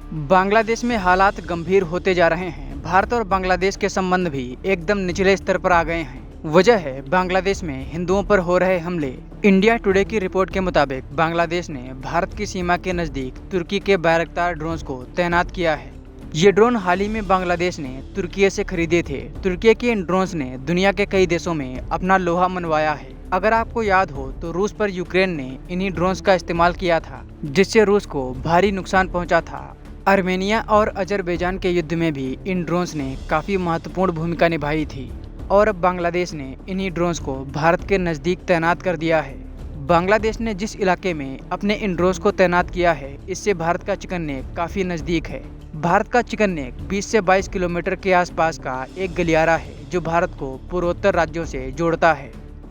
बांग्लादेश में हालात गंभीर होते जा रहे हैं। भारत और बांग्लादेश के संबंध भी एकदम निचले स्तर पर आ गए हैं। वजह है बांग्लादेश में हिंदुओं पर हो रहे हमले। इंडिया टुडे की रिपोर्ट के मुताबिक बांग्लादेश ने भारत की सीमा के नजदीक तुर्की के बायरक्तार ड्रोन्स को तैनात किया है। ये ड्रोन हाल ही में बांग्लादेश ने तुर्की से खरीदे थे। तुर्की के इन ड्रोन्स ने दुनिया के कई देशों में अपना लोहा मनवाया है। अगर आपको याद हो तो रूस पर यूक्रेन ने इन्हीं ड्रोन्स का इस्तेमाल किया था, जिससे रूस को भारी नुकसान पहुंचा था। आर्मेनिया और अजरबैजान के युद्ध में भी इन ड्रोन्स ने काफ़ी महत्वपूर्ण भूमिका निभाई थी और अब बांग्लादेश ने इन्हीं ड्रोन्स को भारत के नज़दीक तैनात कर दिया है। बांग्लादेश ने जिस इलाके में अपने इन ड्रोन्स को तैनात किया है, इससे भारत का चिकन नेक काफ़ी नज़दीक है। भारत का चिकन नेक 20 से 22 किलोमीटर के आसपास का एक गलियारा है जो भारत को पूर्वोत्तर राज्यों से जोड़ता है।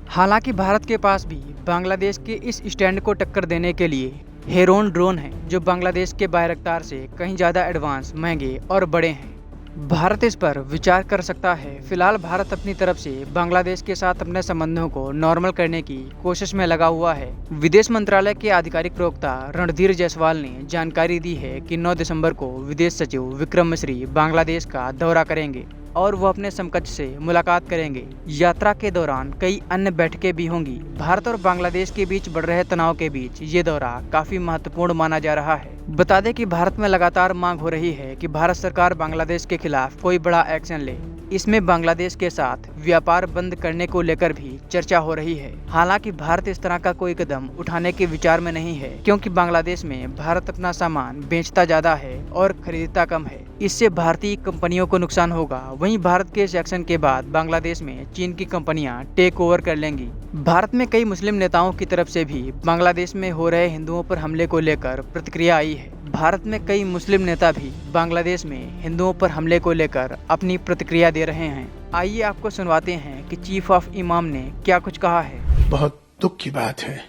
हालांकि भारत के पास भी बांग्लादेश के इस स्टैंड को टक्कर देने के लिए हेरोन ड्रोन है, जो बांग्लादेश के बायरक्तार से कहीं ज़्यादा एडवांस, महंगे और बड़े हैं। भारत इस पर विचार कर सकता है। फिलहाल भारत अपनी तरफ से बांग्लादेश के साथ अपने संबंधों को नॉर्मल करने की कोशिश में लगा हुआ है। विदेश मंत्रालय के आधिकारिक प्रवक्ता रणधीर जायसवाल ने जानकारी दी है कि 9 दिसंबर को विदेश सचिव विक्रम मिस्री बांग्लादेश का दौरा करेंगे और वो अपने समकक्ष से मुलाकात करेंगे। यात्रा के दौरान कई अन्य बैठकें भी होंगी। भारत और बांग्लादेश के बीच बढ़ रहे तनाव के बीच ये दौरा काफी महत्वपूर्ण माना जा रहा है। बता दें कि भारत में लगातार मांग हो रही है कि भारत सरकार बांग्लादेश के खिलाफ कोई बड़ा एक्शन ले। इसमें बांग्लादेश के साथ व्यापार बंद करने को लेकर भी चर्चा हो रही है। हालांकि भारत इस तरह का कोई कदम उठाने के विचार में नहीं है, क्योंकि बांग्लादेश में भारत अपना सामान बेचता ज्यादा है और खरीदता कम है। इससे भारतीय कंपनियों को नुकसान होगा। वहीं भारत के इस एक्शन के बाद बांग्लादेश में चीन की कंपनियां टेक ओवर कर लेंगी। भारत में कई मुस्लिम नेताओं की तरफ से भी बांग्लादेश में हो रहे हिंदुओं पर हमले को लेकर प्रतिक्रिया आई है। भारत में कई मुस्लिम नेता भी बांग्लादेश में हिंदुओं पर हमले को लेकर अपनी प्रतिक्रिया दे रहे हैं। आइए आपको सुनवाते हैं कि चीफ ऑफ इमाम ने क्या कुछ कहा है। बहुत दुख की बात है,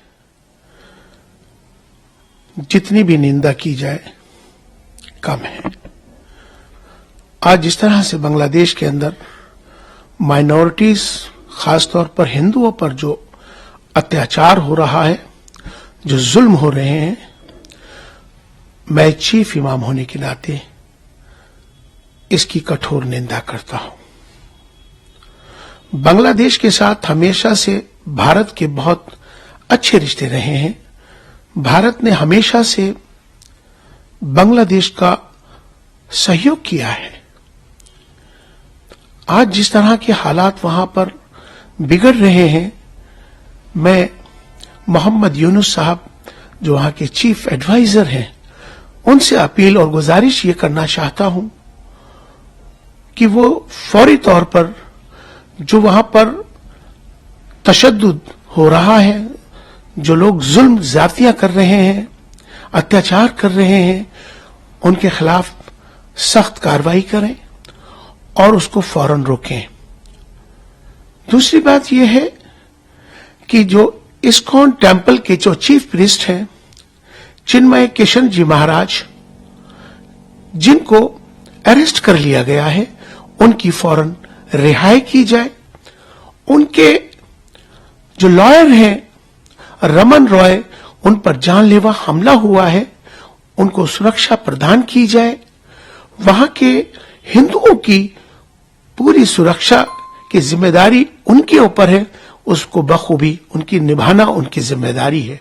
जितनी भी निंदा की जाए कम है। आज जिस तरह से बांग्लादेश के अंदर माइनॉरिटीज, खासतौर पर हिंदुओं पर जो अत्याचार हो रहा है, जो जुल्म हो रहे हैं, मैं चीफ इमाम होने के नाते इसकी कठोर निंदा करता हूं। बांग्लादेश के साथ हमेशा से भारत के बहुत अच्छे रिश्ते रहे हैं। भारत ने हमेशा से बांग्लादेश का सहयोग किया है। आज जिस तरह के हालात वहां पर बिगड़ रहे हैं, मैं मोहम्मद यूनुस साहब, जो वहां के चीफ एडवाइजर हैं, उनसे अपील और गुजारिश ये करना चाहता हूं कि वो फौरी तौर पर जो वहां पर तशद्दुद हो रहा है, जो लोग जुल्म ज्यादतियां कर रहे हैं, अत्याचार कर रहे हैं, उनके खिलाफ सख्त कार्रवाई करें और उसको फौरन रोकें। दूसरी बात यह है कि जो इस्कॉन टेम्पल के जो चीफ प्रीस्ट हैं, चिन्मय किशन जी महाराज, जिनको अरेस्ट कर लिया गया है, उनकी फौरन रिहाई की जाए। उनके जो लॉयर हैं रमन रॉय, उन पर जानलेवा हमला हुआ है, उनको सुरक्षा प्रदान की जाए। वहां के हिंदुओं की पूरी सुरक्षा की जिम्मेदारी उनके ऊपर है, उसको बखूबी उनकी निभाना उनकी जिम्मेदारी है।